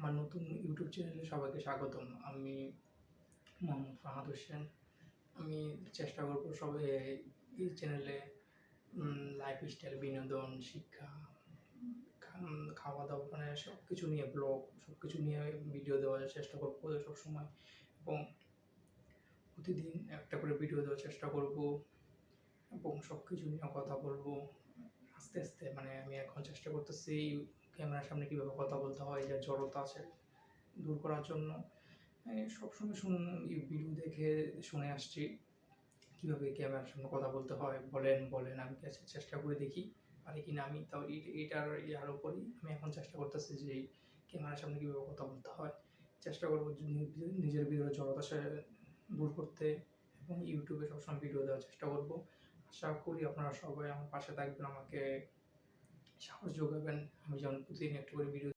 আমার নতুন ইউটিউব চ্যানেলে সবাইকে স্বাগতম। আমি মোহাম্মদ ফাহাদ হোসেন। আমি চেষ্টা করব সবাই এই চ্যানেলে লাইফস্টাইল, বিনোদন, শিক্ষা, খাওয়া-দাওয়া মানে সব কিছু নিয়ে ব্লগ, সব কিছু নিয়ে ভিডিও দেওয়ার চেষ্টা করব সবসময়, এবং প্রতিদিন একটা করে ভিডিও দেওয়ার চেষ্টা করব এবং সব কিছু নিয়ে কথা বলব। আস্তে আস্তে মানে আমি এখন চেষ্টা করতেছি ক্যামেরার সামনে কীভাবে কথা বলতে হয়, যে জড়তা আছে দূর করার জন্য। সবসময় ভিডিও দেখে শুনে আসছি কীভাবে ক্যামেরার সামনে কথা বলতে হয়। বলেন আমি চেষ্টা করে দেখি পারি কি না। আমি তাও এইটার ইয়ার উপরই আমি এখন চেষ্টা করতেছি যে এই ক্যামেরার সামনে কীভাবে কথা বলতে হয়। চেষ্টা করবো নিজের ভিতরে জড়তা দূর করতে এবং ইউটিউবে সবসময় ভিডিও দেওয়ার চেষ্টা করব। আশা করি আপনারা সবাই আমার পাশে থাকবেন, আমাকে সাহস যোগাবেন, আমি যেন প্রতিদিন একটা করে ভিডিও